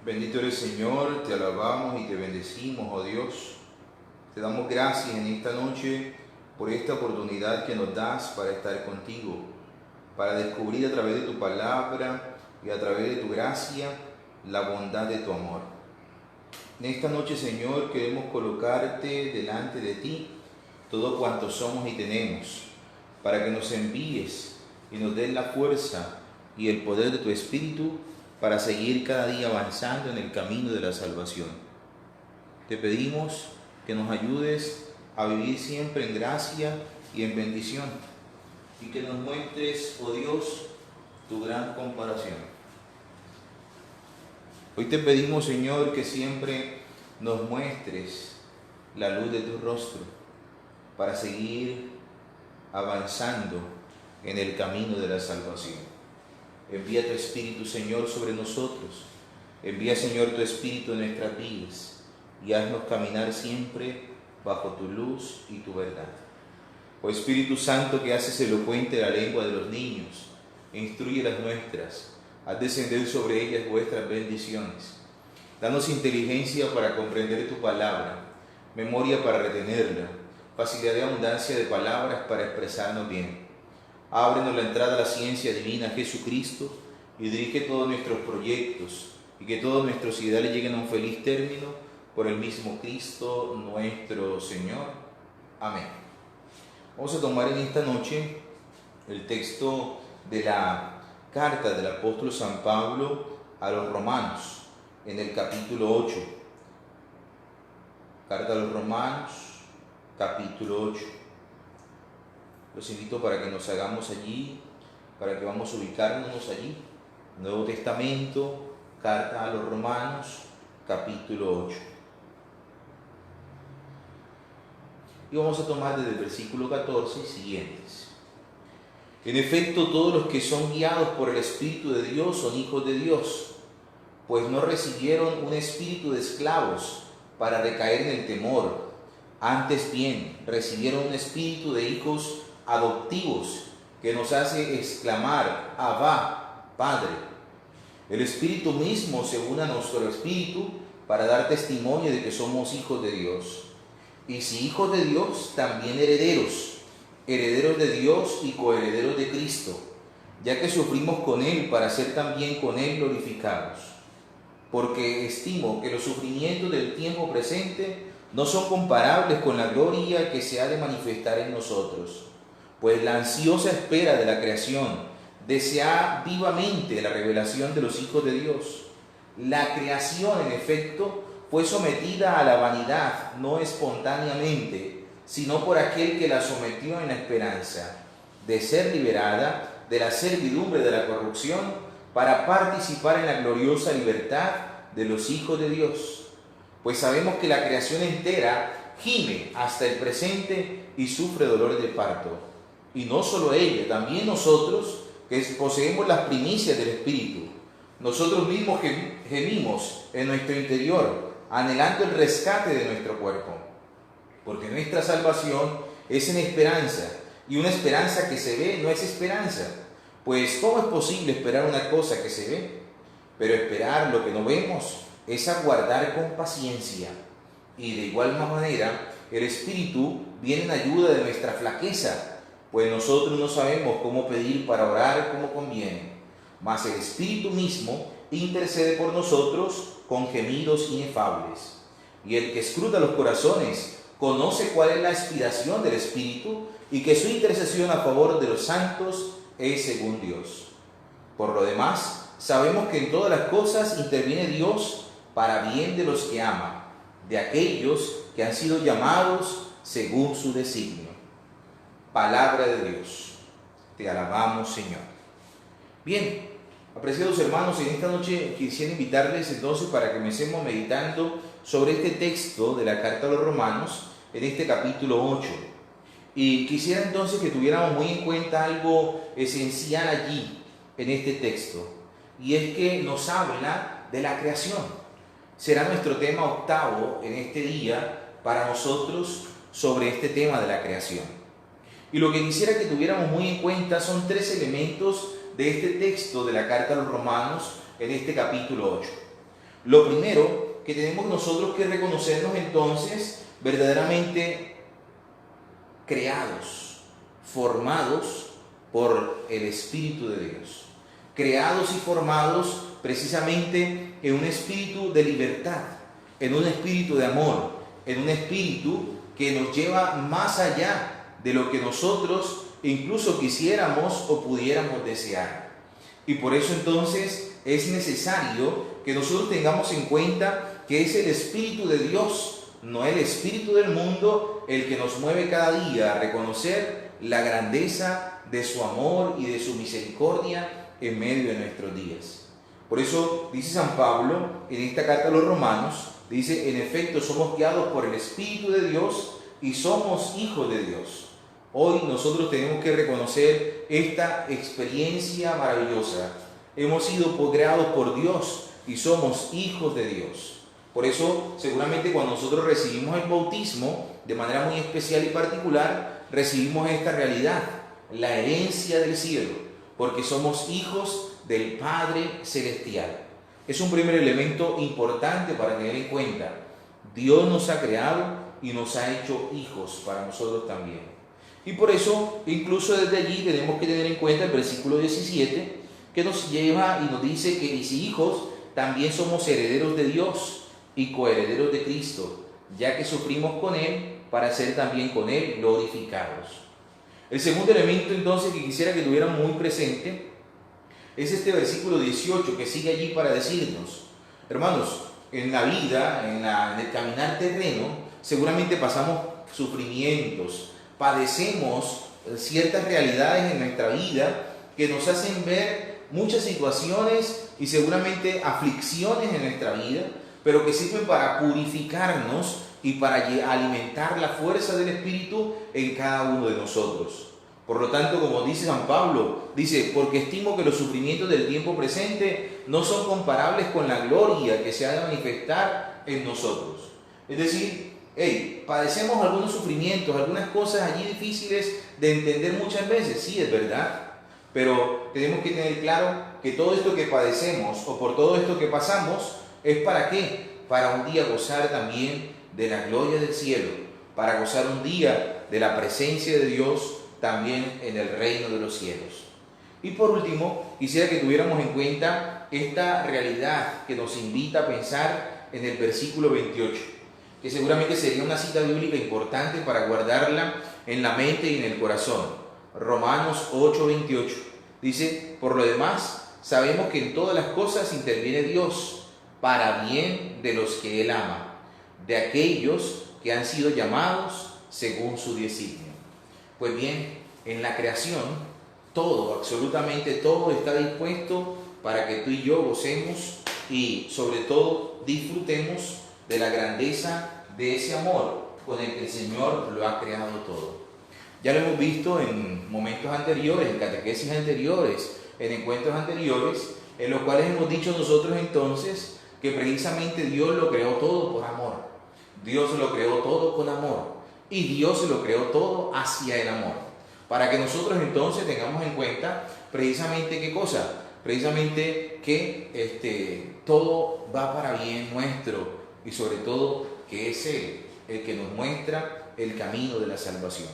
Bendito eres, Señor, te alabamos y te bendecimos, oh Dios. Te damos gracias en esta noche por esta oportunidad que nos das para estar contigo, para descubrir a través de tu palabra y a través de tu gracia la bondad de tu amor. En esta noche, Señor, queremos colocarte delante de ti todo cuanto somos y tenemos, para que nos envíes y nos des la fuerza y el poder de tu Espíritu para seguir cada día avanzando en el camino de la salvación. Te pedimos que nos ayudes a vivir siempre en gracia y en bendición, y que nos muestres, oh Dios, tu gran compasión. Hoy te pedimos, Señor, que siempre nos muestres la luz de tu rostro para seguir avanzando en el camino de la salvación. Envía tu Espíritu, Señor, sobre nosotros. Envía, Señor, tu Espíritu en nuestras vidas y haznos caminar siempre bajo tu luz y tu verdad. Oh Espíritu Santo, que haces elocuente la lengua de los niños, instruye las nuestras, haz descender sobre ellas vuestras bendiciones. Danos inteligencia para comprender tu palabra, memoria para retenerla, facilidad de abundancia de palabras para expresarnos bien. Ábrenos la entrada a la ciencia divina, Jesucristo, y dirige todos nuestros proyectos y que todos nuestros ideales lleguen a un feliz término por el mismo Cristo nuestro Señor. Amén. Vamos a tomar en esta noche el texto de la carta del apóstol San Pablo a los Romanos, en el capítulo 8. Carta a los Romanos, capítulo 8. Los invito para que nos hagamos allí, para que vamos a ubicarnos allí. Nuevo Testamento, carta a los Romanos, capítulo 8. Y vamos a tomar desde el versículo 14 y siguientes. En efecto, todos los que son guiados por el Espíritu de Dios son hijos de Dios, pues no recibieron un espíritu de esclavos para recaer en el temor. Antes bien, recibieron un espíritu de hijos adoptivos que nos hace exclamar: Abba, Padre. El Espíritu mismo se une a nuestro espíritu para dar testimonio de que somos hijos de Dios. Y si hijos de Dios, también herederos, herederos de Dios y coherederos de Cristo, ya que sufrimos con Él para ser también con Él glorificados. Porque estimo que los sufrimientos del tiempo presente no son comparables con la gloria que se ha de manifestar en nosotros. Pues la ansiosa espera de la creación desea vivamente la revelación de los hijos de Dios. La creación, en efecto, fue sometida a la vanidad, no espontáneamente, sino por aquel que la sometió en la esperanza de ser liberada de la servidumbre de la corrupción para participar en la gloriosa libertad de los hijos de Dios. Pues sabemos que la creación entera gime hasta el presente y sufre dolor de parto. Y no solo ella, también nosotros, que poseemos las primicias del Espíritu, nosotros mismos gemimos en nuestro interior, anhelando el rescate de nuestro cuerpo. Porque nuestra salvación es en esperanza, y una esperanza que se ve no es esperanza. Pues ¿cómo es posible esperar una cosa que se ve? Pero esperar lo que no vemos es aguardar con paciencia. Y de igual manera, el Espíritu viene en ayuda de nuestra flaqueza, pues nosotros no sabemos cómo pedir para orar como conviene, mas el Espíritu mismo intercede por nosotros con gemidos inefables. Y el que escruta los corazones conoce cuál es la aspiración del Espíritu y que su intercesión a favor de los santos es según Dios. Por lo demás, sabemos que en todas las cosas interviene Dios para bien de los que ama, de aquellos que han sido llamados según su designio. Palabra de Dios. Te alabamos, Señor. Bien, apreciados hermanos, en esta noche quisiera invitarles entonces para que comencemos meditando sobre este texto de la carta a los Romanos, en este capítulo 8. Y quisiera entonces que tuviéramos muy en cuenta algo esencial allí, en este texto, y es que nos habla de la creación. Será nuestro tema octavo en este día para nosotros sobre este tema de la creación. Y lo que quisiera que tuviéramos muy en cuenta son tres elementos de este texto de la carta a los Romanos en este capítulo 8. Lo primero que tenemos nosotros que reconocernos entonces verdaderamente creados, formados por el Espíritu de Dios. Creados y formados precisamente en un espíritu de libertad, en un espíritu de amor, en un espíritu que nos lleva más allá de lo que nosotros incluso quisiéramos o pudiéramos desear. Y por eso entonces es necesario que nosotros tengamos en cuenta que es el Espíritu de Dios, no el espíritu del mundo, el que nos mueve cada día a reconocer la grandeza de su amor y de su misericordia en medio de nuestros días. Por eso dice San Pablo en esta carta a los Romanos, dice: en efecto somos guiados por el Espíritu de Dios y somos hijos de Dios. Hoy nosotros tenemos que reconocer esta experiencia maravillosa. Hemos sido creados por Dios y somos hijos de Dios. Por eso, seguramente cuando nosotros recibimos el bautismo, de manera muy especial y particular, recibimos esta realidad, la herencia del cielo, porque somos hijos del Padre Celestial. Es un primer elemento importante para tener en cuenta. Dios nos ha creado y nos ha hecho hijos para nosotros también. Y por eso, incluso desde allí tenemos que tener en cuenta el versículo 17, que nos lleva y nos dice que si hijos, también somos herederos de Dios y coherederos de Cristo, ya que sufrimos con Él para ser también con Él glorificados. El segundo elemento entonces que quisiera que tuvieran muy presente es este versículo 18 que sigue allí para decirnos: hermanos, en la vida, en el caminar terreno, seguramente pasamos sufrimientos, padecemos ciertas realidades en nuestra vida que nos hacen ver muchas situaciones y seguramente aflicciones en nuestra vida, pero que sirven para purificarnos y para alimentar la fuerza del Espíritu en cada uno de nosotros. Por lo tanto, como dice San Pablo, dice: porque estimo que los sufrimientos del tiempo presente no son comparables con la gloria que se ha de manifestar en nosotros. Es decir, padecemos algunos sufrimientos, algunas cosas allí difíciles de entender muchas veces, sí, es verdad, pero tenemos que tener claro que todo esto que padecemos o por todo esto que pasamos, ¿es para qué? Para un día gozar también de la gloria del cielo, para gozar un día de la presencia de Dios también en el reino de los cielos. Y por último, quisiera que tuviéramos en cuenta esta realidad que nos invita a pensar en el versículo 28, que seguramente sería una cita bíblica importante para guardarla en la mente y en el corazón. Romanos 8:28 dice: por lo demás, sabemos que en todas las cosas interviene Dios para bien de los que Él ama, de aquellos que han sido llamados según su designio. Pues bien, en la creación, todo, absolutamente todo está dispuesto para que tú y yo gocemos y sobre todo disfrutemos de la grandeza de ese amor con el que el Señor lo ha creado todo. Ya lo hemos visto en momentos anteriores, en catequesis anteriores, en encuentros anteriores, en los cuales hemos dicho nosotros entonces que precisamente Dios lo creó todo por amor. Dios lo creó todo con amor y Dios lo creó todo hacia el amor. Para que nosotros entonces tengamos en cuenta precisamente qué cosa, precisamente que todo va para bien nuestro y sobre todo que es Él el que nos muestra el camino de la salvación.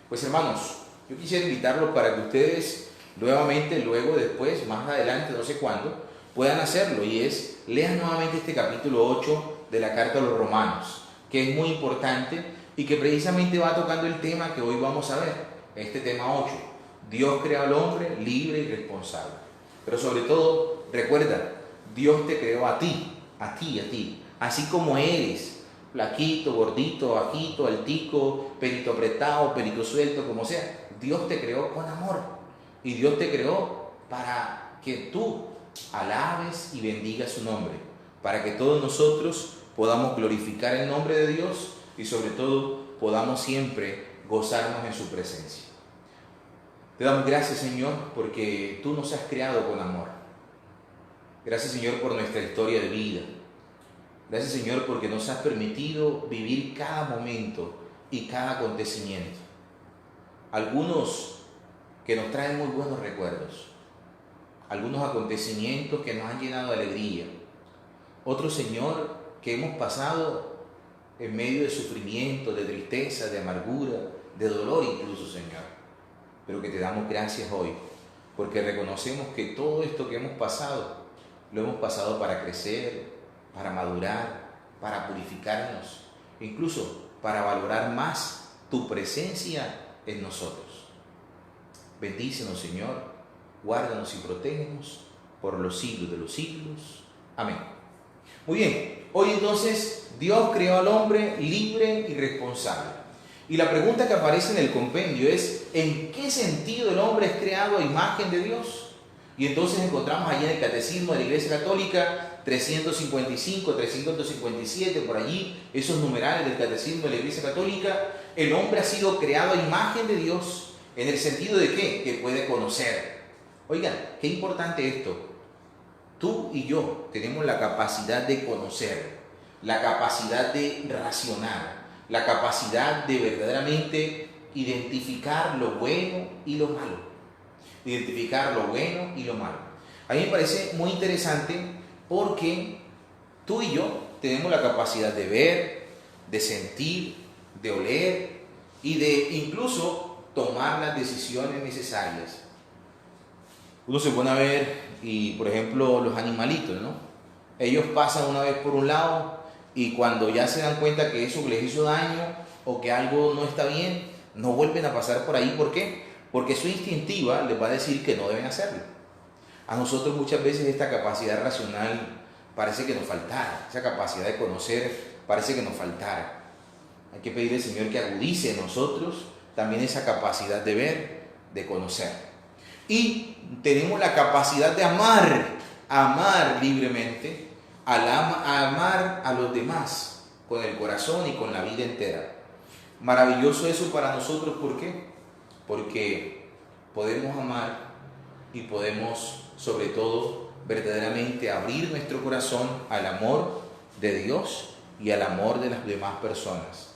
Pues hermanos, yo quisiera invitarlos para que ustedes nuevamente, luego, después, más adelante, no sé cuándo, puedan hacerlo, y es: lean nuevamente este capítulo 8 de la carta a los Romanos, que es muy importante y que precisamente va tocando el tema que hoy vamos a ver, este tema 8. Dios crea al hombre libre y responsable. Pero sobre todo, recuerda, Dios te creó a ti, así como eres, flaquito, gordito, bajito, altico, pelito apretado, pelito suelto, como sea. Dios te creó con amor y Dios te creó para que tú alabes y bendigas su nombre, para que todos nosotros podamos glorificar el nombre de Dios y sobre todo podamos siempre gozarnos en su presencia. Te damos gracias, Señor, porque tú nos has creado con amor. Gracias, Señor, por nuestra historia de vida. Gracias, Señor, porque nos has permitido vivir cada momento y cada acontecimiento. Algunos que nos traen muy buenos recuerdos, algunos acontecimientos que nos han llenado de alegría, Otro, Señor, que hemos pasado en medio de sufrimiento, de tristeza, de amargura, de dolor incluso, Señor. Pero que te damos gracias hoy, porque reconocemos que todo esto que hemos pasado, lo hemos pasado para crecer, para madurar, para purificarnos, incluso para valorar más tu presencia en nosotros. Bendícenos, Señor, guárdanos y protégenos por los siglos de los siglos. Amén. Muy bien, hoy entonces Dios creó al hombre libre y responsable. Y la pregunta que aparece en el compendio es: ¿en qué sentido el hombre es creado a imagen de Dios? Y entonces encontramos allí en el Catecismo de la Iglesia Católica 355, 357, por allí, esos numerales del Catecismo de la Iglesia Católica. El hombre ha sido creado a imagen de Dios, ¿en el sentido de qué? Que puede conocer. Oigan, qué importante esto. Tú y yo tenemos la capacidad de conocer, la capacidad de racionar, la capacidad de verdaderamente identificar lo bueno y lo malo. Identificar lo bueno y lo malo. A mí me parece muy interesante porque tú y yo tenemos la capacidad de ver, de sentir, de oler y de incluso tomar las decisiones necesarias. Uno se pone a ver y, por ejemplo, los animalitos, ¿no? Ellos pasan una vez por un lado y cuando ya se dan cuenta que eso les hizo daño o que algo no está bien, no vuelven a pasar por ahí. ¿Por qué? Porque su instintiva les va a decir que no deben hacerlo. A nosotros muchas veces esta capacidad racional parece que nos faltara, esa capacidad de conocer parece que nos faltara. Hay que pedirle al Señor que agudice en nosotros también esa capacidad de ver, de conocer. Y tenemos la capacidad de amar libremente, amar a los demás con el corazón y con la vida entera. Maravilloso eso para nosotros, ¿por qué? Porque podemos amar y podemos, sobre todo, verdaderamente abrir nuestro corazón al amor de Dios y al amor de las demás personas.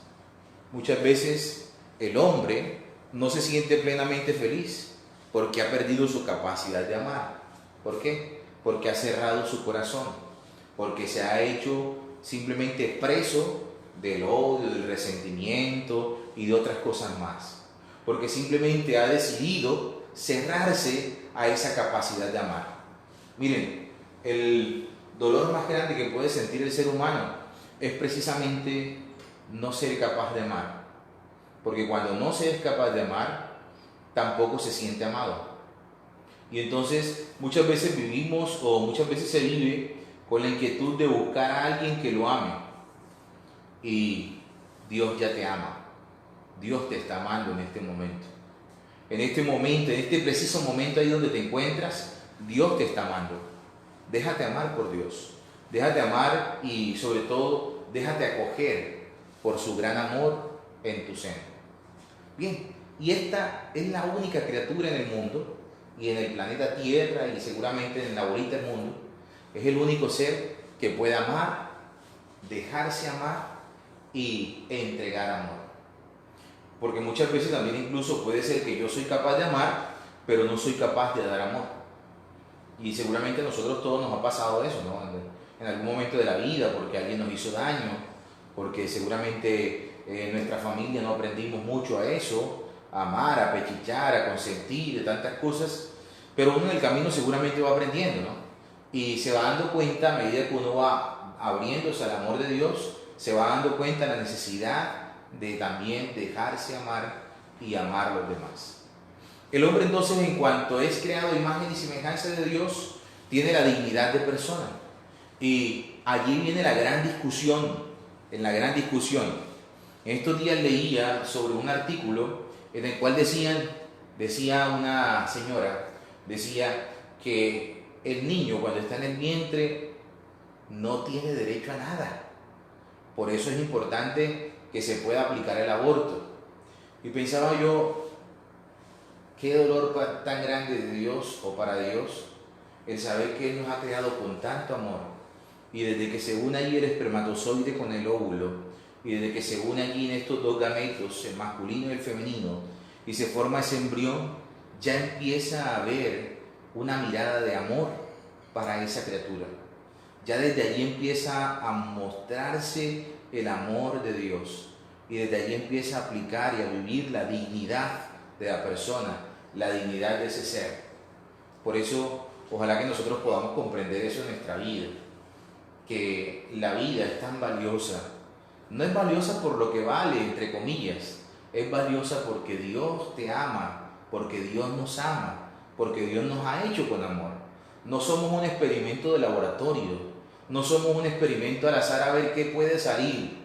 Muchas veces el hombre no se siente plenamente feliz porque ha perdido su capacidad de amar. ¿Por qué? Porque ha cerrado su corazón, porque se ha hecho simplemente preso del odio, del resentimiento y de otras cosas más, porque simplemente ha decidido cerrarse a esa capacidad de amar. Miren, el dolor más grande que puede sentir el ser humano es precisamente no ser capaz de amar, porque cuando no se es capaz de amar, tampoco se siente amado. Y entonces muchas veces vivimos, o muchas veces se vive con la inquietud de buscar a alguien que lo ame. Y Dios ya te ama. Dios te está amando en este momento. En este momento, en este preciso momento ahí donde te encuentras, Dios te está amando. Déjate amar por Dios. Déjate amar y sobre todo déjate acoger por su gran amor en tu seno. Bien, y esta es la única criatura en el mundo y en el planeta Tierra y seguramente en la bolita del mundo. Es el único ser que puede amar, dejarse amar y entregar amor. Porque muchas veces también incluso puede ser que yo soy capaz de amar, pero no soy capaz de dar amor. Y seguramente a nosotros todos nos ha pasado eso, ¿no? En algún momento de la vida, porque alguien nos hizo daño, porque seguramente en nuestra familia no aprendimos mucho a eso, a amar, a pechichar, a consentir, de tantas cosas, pero uno en el camino seguramente va aprendiendo, ¿no? Y se va dando cuenta, a medida que uno va abriéndose al amor de Dios, se va dando cuenta de la necesidad de también dejarse amar y amar a los demás. El hombre entonces, en cuanto es creado a imagen y semejanza de Dios, tiene la dignidad de persona. Y allí viene la gran discusión, En estos días leía sobre un artículo en el cual decía una señora, decía que el niño cuando está en el vientre no tiene derecho a nada. Por eso es importante que se pueda aplicar el aborto. Y pensaba yo, qué dolor tan grande de Dios o para Dios el saber que Él nos ha creado con tanto amor. Y desde que se une allí el espermatozoide con el óvulo, y desde que se une allí en estos dos gametos, el masculino y el femenino, y se forma ese embrión, ya empieza a haber una mirada de amor para esa criatura. ya desde allí empieza a mostrarse el amor de Dios. Y desde allí empieza a aplicar y a vivir la dignidad de la persona, la dignidad de ese ser. Por eso, ojalá que nosotros podamos comprender eso en nuestra vida, que la vida es tan valiosa. No es valiosa por lo que vale, entre comillas, es valiosa porque Dios te ama, porque Dios nos ama, porque Dios nos ha hecho con amor. No somos un experimento de laboratorio, no somos un experimento al azar a ver qué puede salir.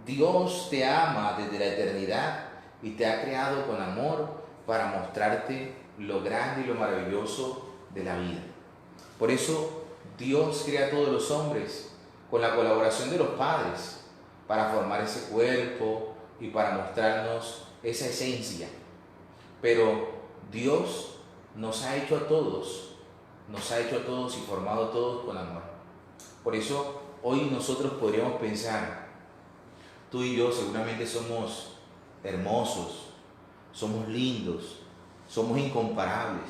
Dios te ama desde la eternidad y te ha creado con amor para mostrarte lo grande y lo maravilloso de la vida. Por eso Dios crea a todos los hombres con la colaboración de los padres para formar ese cuerpo y para mostrarnos esa esencia. Pero Dios nos ha hecho a todos y formado a todos con amor. Por eso hoy nosotros podríamos pensar, tú y yo seguramente somos hermosos, somos lindos, somos incomparables.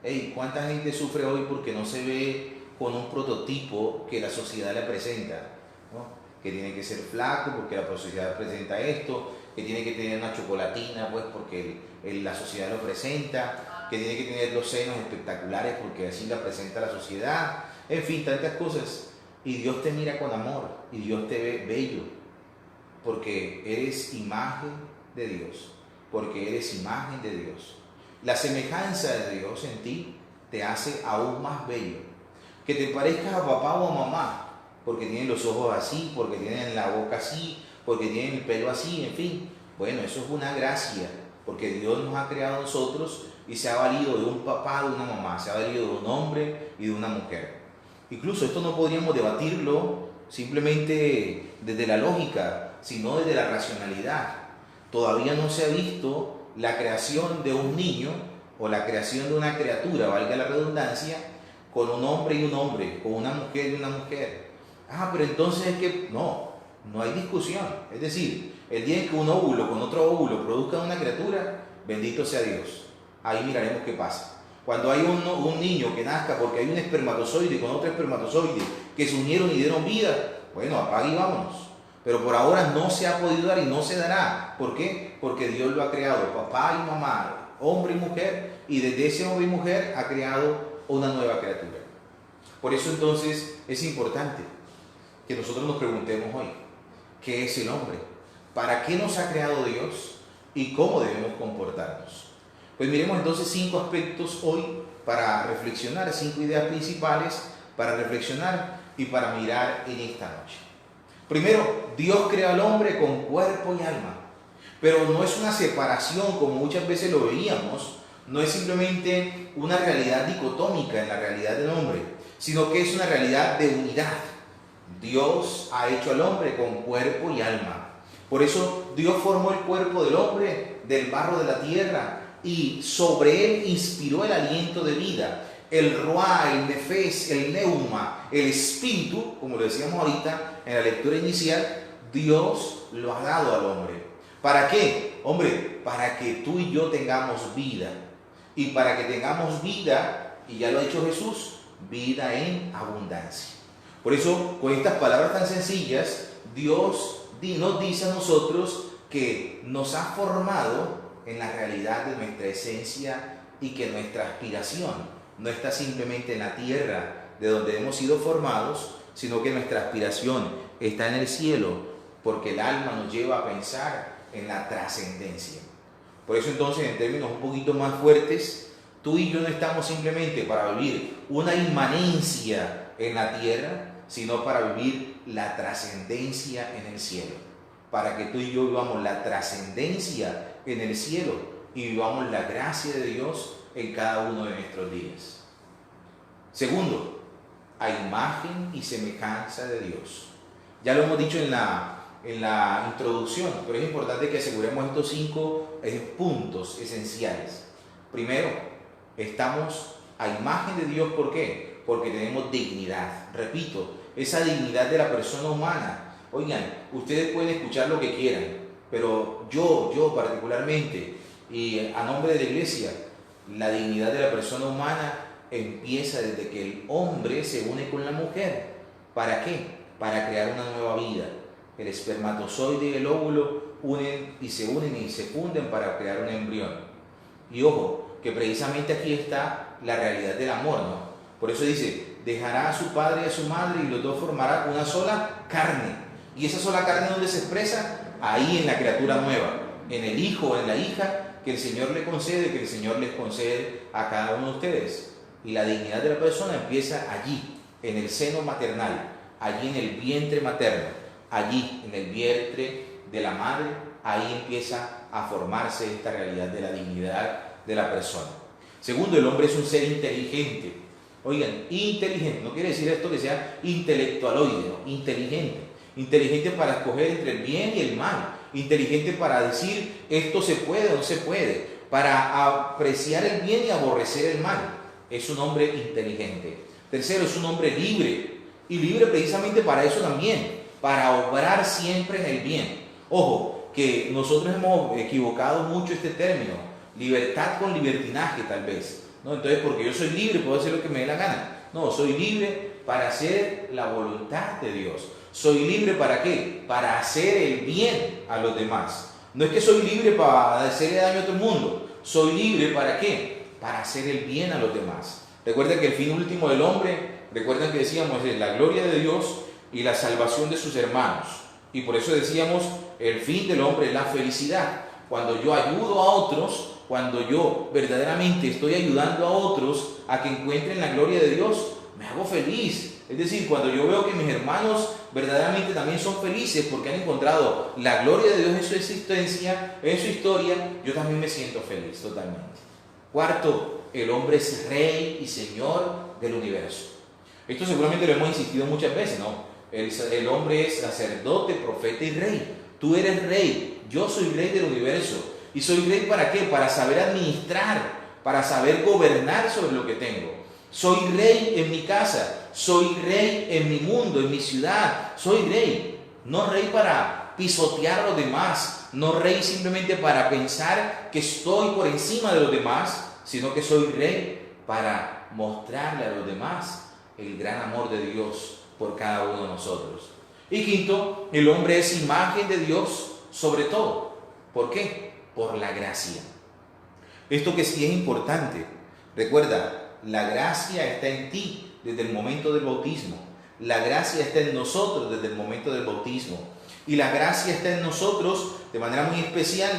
Hey, ¿cuánta gente sufre hoy porque no se ve con un prototipo que la sociedad le presenta, ¿no? Que tiene que ser flaco porque la sociedad presenta esto, que tiene que tener una chocolatina pues porque la sociedad lo presenta, que tiene que tener los senos espectaculares porque así la presenta la sociedad, en fin, tantas cosas. Y Dios te mira con amor y Dios te ve bello porque eres imagen de Dios, porque eres imagen de Dios. La semejanza de Dios en ti te hace aún más bello. Que te parezcas a papá o a mamá, porque tienen los ojos así, porque tienen la boca así, porque tienen el pelo así, en fin. Bueno, eso es una gracia, porque Dios nos ha creado a nosotros y se ha valido de un papá, de una mamá, se ha valido de un hombre y de una mujer. Incluso esto no podríamos debatirlo simplemente desde la lógica, sino desde la racionalidad. Todavía no se ha visto la creación de un niño o la creación de una criatura, valga la redundancia, con un hombre y un hombre, con una mujer y una mujer. Pero entonces es que no hay discusión. Es decir, el día en que un óvulo con otro óvulo produzca una criatura, bendito sea Dios. Ahí miraremos qué pasa. Cuando hay un niño que nazca porque hay un espermatozoide con otro espermatozoide que se unieron y dieron vida, bueno, apague y vámonos. Pero por ahora no se ha podido dar y no se dará. ¿Por qué? Porque Dios lo ha creado, papá y mamá, hombre y mujer, y desde ese hombre y mujer ha creado una nueva criatura. Por eso entonces es importante que nosotros nos preguntemos hoy, ¿qué es el hombre? ¿Para qué nos ha creado Dios? ¿Y cómo debemos comportarnos? Pues miremos entonces 5 aspectos hoy para reflexionar, 5 ideas principales para reflexionar y para mirar en esta noche. Primero, Dios crea al hombre con cuerpo y alma, pero no es una separación como muchas veces lo veíamos, no es simplemente una realidad dicotómica en la realidad del hombre, sino que es una realidad de unidad. Dios ha hecho al hombre con cuerpo y alma. Por eso Dios formó el cuerpo del hombre del barro de la tierra y sobre él inspiró el aliento de vida, el ruá, el nefes, el neuma, el espíritu, como lo decíamos ahorita en la lectura inicial. Dios lo ha dado al hombre. ¿Para qué? Hombre, para que tú y yo tengamos vida. Y para que tengamos vida, y ya lo ha dicho Jesús, vida en abundancia. Por eso, con estas palabras tan sencillas, Dios nos dice a nosotros que nos ha formado en la realidad de nuestra esencia y que nuestra aspiración no está simplemente en la tierra de donde hemos sido formados, sino que nuestra aspiración está en el cielo, porque el alma nos lleva a pensar en la trascendencia. Por eso entonces, en términos un poquito más fuertes, tú y yo no estamos simplemente para vivir una inmanencia en la tierra, sino para vivir la trascendencia en el cielo. Para que tú y yo vivamos la trascendencia en el cielo y vivamos la gracia de Dios en cada uno de nuestros días. Segundo, a imagen y semejanza de Dios. Ya lo hemos dicho en la introducción, pero es importante que aseguremos estos 5 puntos esenciales. Primero, estamos a imagen de Dios. ¿Por qué? Porque tenemos dignidad. Repito, esa dignidad de la persona humana. Oigan, ustedes pueden escuchar lo que quieran, pero yo particularmente, y a nombre de la iglesia, la dignidad de la persona humana empieza desde que el hombre se une con la mujer. ¿Para qué? Para crear una nueva vida. El espermatozoide y el óvulo se unen y se funden para crear un embrión. Y ojo, que precisamente aquí está la realidad del amor, ¿no? Por eso dice, dejará a su padre y a su madre y los dos formarán una sola carne. Y esa sola carne, ¿dónde se expresa? Ahí en la criatura nueva, en el hijo o en la hija que el Señor le concede, que el Señor les concede a cada uno de ustedes. Y la dignidad de la persona empieza allí, en el seno maternal, allí en el vientre materno, allí en el vientre de la madre, ahí empieza a formarse esta realidad de la dignidad de la persona. Segundo, el hombre es un ser inteligente. Oigan, inteligente, no quiere decir esto que sea intelectualoide, ¿no? Inteligente. Inteligente para escoger entre el bien y el mal. Inteligente para decir esto se puede o no se puede. Para apreciar el bien y aborrecer el mal. Es un hombre inteligente. Tercero, es un hombre libre. Y libre precisamente para eso también. Para obrar siempre en el bien. Ojo, que nosotros hemos equivocado mucho este término. Libertad con libertinaje tal vez. ¿No? Entonces, porque yo soy libre, puedo hacer lo que me dé la gana. No, soy libre para hacer la voluntad de Dios. Soy libre ¿para qué? Para hacer el bien a los demás. No es que soy libre para hacerle daño a todo el mundo. Soy libre ¿para qué? Para hacer el bien a los demás. Recuerden que el fin último del hombre, recuerden que decíamos, es la gloria de Dios y la salvación de sus hermanos. Y por eso decíamos, el fin del hombre es la felicidad. Cuando yo ayudo a otros, cuando yo verdaderamente estoy ayudando a otros a que encuentren la gloria de Dios, me hago feliz. Es decir, cuando yo veo que mis hermanos verdaderamente también son felices porque han encontrado la gloria de Dios en su existencia, en su historia, yo también me siento feliz totalmente. Cuarto, el hombre es rey y señor del universo. Esto seguramente lo hemos insistido muchas veces, ¿no? El hombre es sacerdote, profeta y rey. Tú eres rey, yo soy rey del universo. ¿Y soy rey para qué? Para saber administrar, para saber gobernar sobre lo que tengo. Soy rey en mi casa, soy rey en mi mundo, en mi ciudad, soy rey. No rey para pisotear a los demás, no rey simplemente para pensar que estoy por encima de los demás, sino que soy rey para mostrarle a los demás el gran amor de Dios por cada uno de nosotros. Y quinto, el hombre es imagen de Dios sobre todo. ¿Por qué? Por la gracia. Esto que sí es importante. Recuerda, la gracia está en ti desde el momento del bautismo. La gracia está en nosotros desde el momento del bautismo. Y la gracia está en nosotros de manera muy especial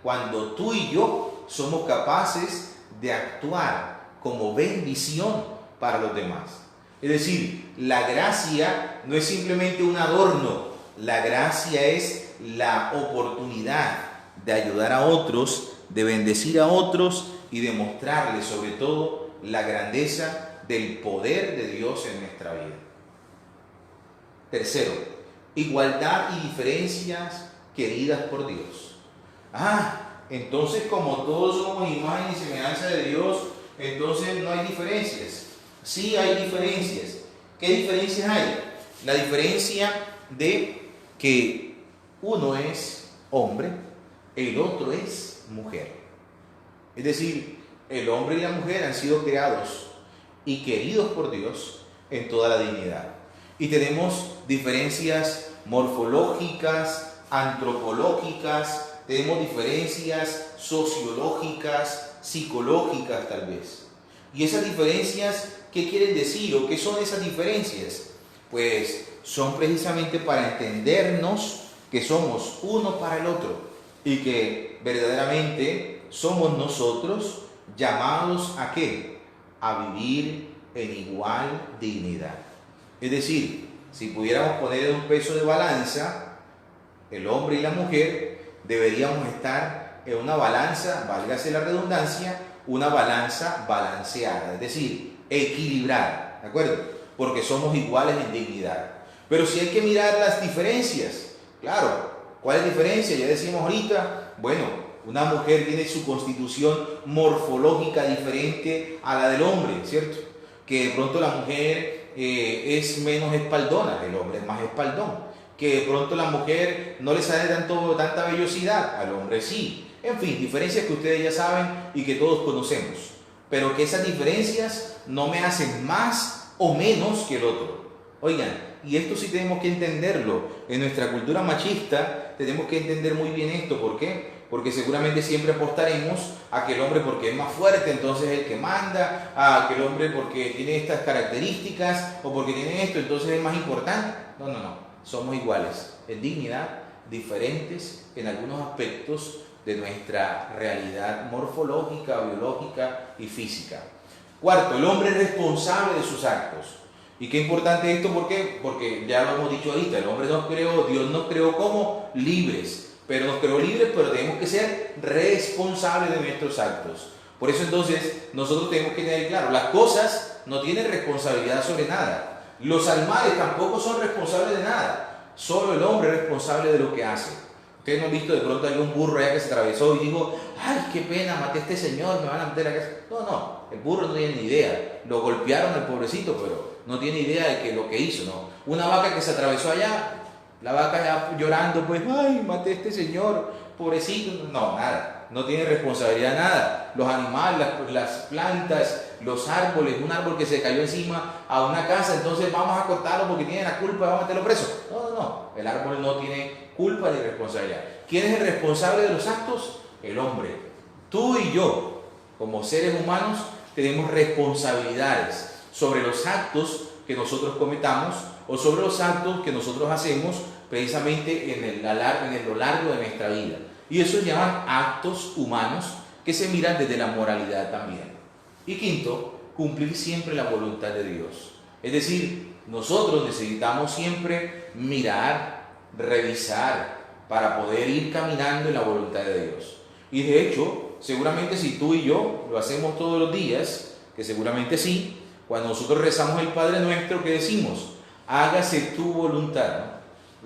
cuando tú y yo somos capaces de actuar como bendición para los demás. Es decir, la gracia no es simplemente un adorno. La gracia es la oportunidad de ayudar a otros, de bendecir a otros y de mostrarles sobre todo la grandeza del poder de Dios en nuestra vida. Tercero, igualdad y diferencias queridas por Dios. Entonces como todos somos imagen y semejanza de Dios, entonces no hay diferencias. Sí hay diferencias. ¿Qué diferencias hay? La diferencia de que uno es hombre, el otro es mujer. Es decir, el hombre y la mujer han sido creados y queridos por Dios en toda la dignidad. Y tenemos diferencias morfológicas, antropológicas, tenemos diferencias sociológicas, psicológicas tal vez. Y esas diferencias, ¿qué quieren decir o qué son esas diferencias? Pues son precisamente para entendernos que somos uno para el otro y que verdaderamente somos nosotros llamados ¿a qué? A vivir en igual dignidad. Es decir, si pudiéramos poner en un peso de balanza, el hombre y la mujer deberíamos estar en una balanza, válgase la redundancia, una balanza balanceada, es decir, equilibrada, ¿de acuerdo? Porque somos iguales en dignidad. Pero si hay que mirar las diferencias, claro, ¿cuál es la diferencia? Ya decimos ahorita, bueno, una mujer tiene su constitución morfológica diferente a la del hombre, ¿cierto? Que de pronto la mujer es menos espaldona, el hombre es más espaldón. Que de pronto la mujer no le sale tanta vellosidad, al hombre sí. En fin, diferencias que ustedes ya saben y que todos conocemos. pero que esas diferencias no me hacen más o menos que el otro. Oigan, y esto sí tenemos que entenderlo. En nuestra cultura machista tenemos que entender muy bien esto. ¿Por qué? Porque seguramente siempre apostaremos a que el hombre, porque es más fuerte, entonces es el que manda, a que el hombre porque tiene estas características o porque tiene esto, entonces es más importante. No, no, no, somos iguales en dignidad, diferentes en algunos aspectos de nuestra realidad morfológica, biológica y física. Cuarto, el hombre es responsable de sus actos. Y qué importante esto, ¿por qué? Porque ya lo hemos dicho ahorita, el hombre nos creó, Dios nos creó como libres, pero nos creó libres, pero tenemos que ser responsables de nuestros actos. Por eso entonces nosotros tenemos que tener claro, las cosas no tienen responsabilidad sobre nada, los animales tampoco son responsables de nada, solo el hombre es responsable de lo que hace. Ustedes no han visto de pronto algún burro allá que se atravesó y dijo, ay, qué pena, maté a este señor, me van a meter a la casa. No, no, el burro no tiene ni idea, lo golpearon al pobrecito, pero no tiene idea de que lo que hizo, ¿no? Una vaca que se atravesó allá, la vaca ya llorando, pues, ay, maté a este señor, pobrecito. No, nada, no tiene responsabilidad nada. Los animales, las plantas, los árboles, un árbol que se cayó encima a una casa, entonces vamos a cortarlo porque tiene la culpa, vamos a meterlo preso. No, no, no, el árbol no tiene culpa ni responsabilidad. ¿Quién es el responsable de los actos? El hombre. Tú y yo, como seres humanos, tenemos responsabilidades sobre los actos que nosotros cometamos o sobre los actos que nosotros hacemos precisamente en lo largo de nuestra vida. Y eso se llaman actos humanos que se miran desde la moralidad también. Y quinto, cumplir siempre la voluntad de Dios. Es decir, nosotros necesitamos siempre mirar, revisar, para poder ir caminando en la voluntad de Dios. Y de hecho, seguramente si tú y yo lo hacemos todos los días, que seguramente sí, cuando nosotros rezamos el Padre Nuestro, ¿qué decimos? Hágase tu voluntad, ¿no?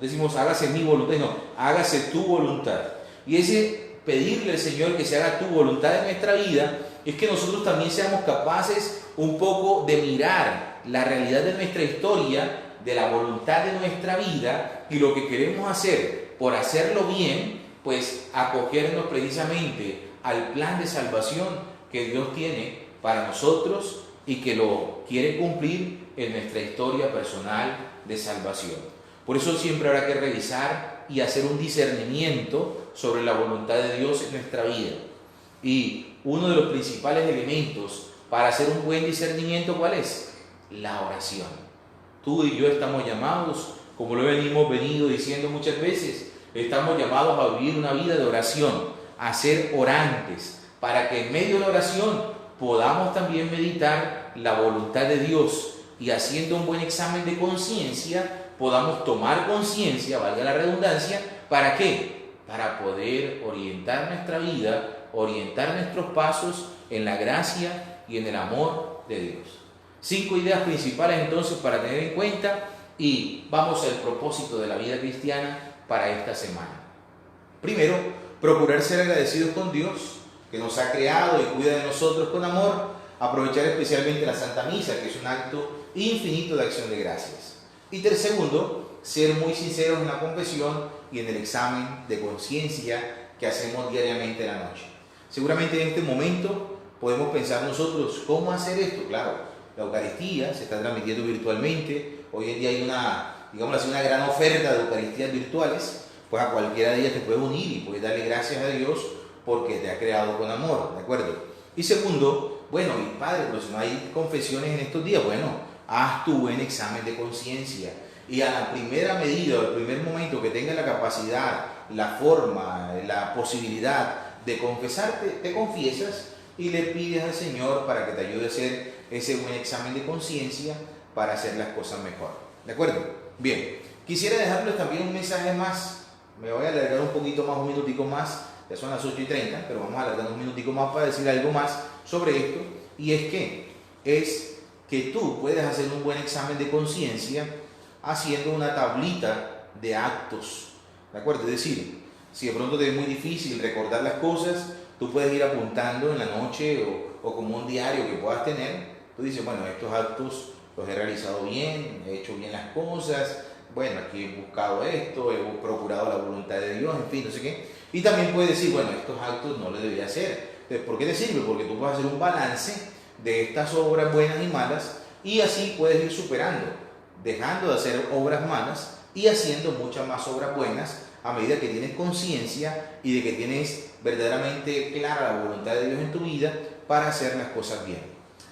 Decimos, hágase mi voluntad, no, hágase tu voluntad. Y ese pedirle al Señor que se haga tu voluntad en nuestra vida, es que nosotros también seamos capaces un poco de mirar la realidad de nuestra historia, de la voluntad de nuestra vida, y lo que queremos hacer, por hacerlo bien, pues acogernos precisamente al plan de salvación que Dios tiene para nosotros y que lo quiere cumplir en nuestra historia personal de salvación. Por eso siempre habrá que revisar y hacer un discernimiento sobre la voluntad de Dios en nuestra vida. Y uno de los principales elementos para hacer un buen discernimiento, ¿cuál es? La oración. Tú y yo estamos llamados, como lo hemos venido diciendo muchas veces, estamos llamados a vivir una vida de oración, a ser orantes, para que en medio de la oración podamos también meditar la voluntad de Dios y haciendo un buen examen de conciencia, podamos tomar conciencia, valga la redundancia, ¿para qué? Para poder orientar nuestra vida, orientar nuestros pasos en la gracia y en el amor de Dios. 5 ideas principales entonces para tener en cuenta y vamos al propósito de la vida cristiana para esta semana. Primero, procurar ser agradecidos con Dios, que nos ha creado y cuida de nosotros con amor, aprovechar especialmente la Santa Misa, que es un acto infinito de acción de gracias. Y segundo, ser muy sinceros en la confesión y en el examen de conciencia que hacemos diariamente en la noche. Seguramente en este momento podemos pensar nosotros, ¿cómo hacer esto? Claro, la Eucaristía se está transmitiendo virtualmente, hoy en día hay una gran oferta de Eucaristías virtuales, pues a cualquiera de ellas te puedes unir y puedes darle gracias a Dios porque te ha creado con amor, ¿de acuerdo? Y segundo, bueno, y Padre, pero si no hay confesiones en estos días, bueno, haz tu buen examen de conciencia y a la primera medida, al primer momento que tengas la capacidad, la forma, la posibilidad de confesarte, te confiesas y le pides al Señor para que te ayude a hacer ese buen examen de conciencia para hacer las cosas mejor. ¿De acuerdo? Bien, quisiera dejarles también un mensaje más. Me voy a alargar un poquito más, un minutico más. Ya son las 8:30, pero vamos a alargar un minutico más para decir algo más sobre esto. Y es que tú puedes hacer un buen examen de conciencia haciendo una tablita de actos. ¿De acuerdo? Es decir, si de pronto te es muy difícil recordar las cosas, tú puedes ir apuntando en la noche o como un diario que puedas tener. Tú dices, bueno, estos actos los he realizado bien, he hecho bien las cosas, bueno, aquí he buscado esto, he procurado la voluntad de Dios, en fin, no sé qué. Y también puedes decir, bueno, estos actos no los debería hacer, ¿Por qué te sirve? Porque tú puedes hacer un balance de estas obras buenas y malas y así puedes ir superando, dejando de hacer obras malas y haciendo muchas más obras buenas a medida que tienes conciencia y de que tienes verdaderamente clara la voluntad de Dios en tu vida para hacer las cosas bien.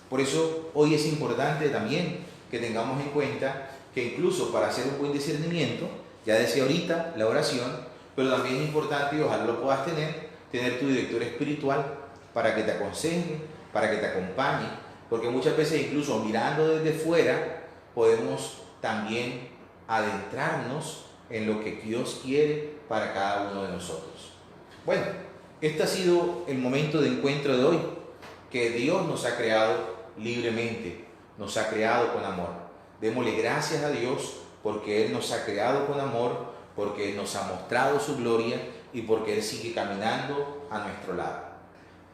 Por eso hoy es importante también que tengamos en cuenta que incluso para hacer un buen discernimiento, ya decía ahorita la oración, pero también es importante, y ojalá lo puedas tener tu director espiritual para que te aconseje, para que te acompañe, porque muchas veces incluso mirando desde fuera podemos también adentrarnos en lo que Dios quiere para cada uno de nosotros. Bueno, este ha sido el momento de encuentro de hoy, que Dios nos ha creado libremente, nos ha creado con amor. Démosle gracias a Dios porque Él nos ha creado con amor, porque Él nos ha mostrado su gloria y porque Él sigue caminando a nuestro lado.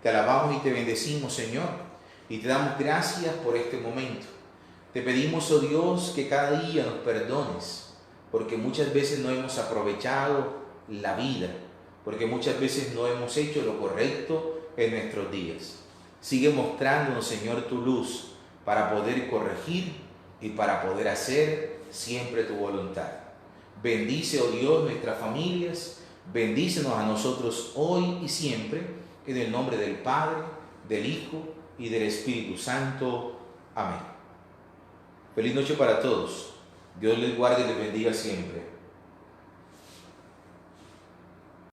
Te alabamos y te bendecimos, Señor, y te damos gracias por este momento. Te pedimos, oh Dios, que cada día nos perdones, porque muchas veces no hemos aprovechado la vida, porque muchas veces no hemos hecho lo correcto en nuestros días. Sigue mostrándonos, Señor, tu luz para poder corregir y para poder hacer siempre tu voluntad. Bendice, oh Dios, nuestras familias, bendícenos a nosotros hoy y siempre, en el nombre del Padre, del Hijo y del Espíritu Santo. Amén. Feliz noche para todos. Dios les guarde y les bendiga siempre.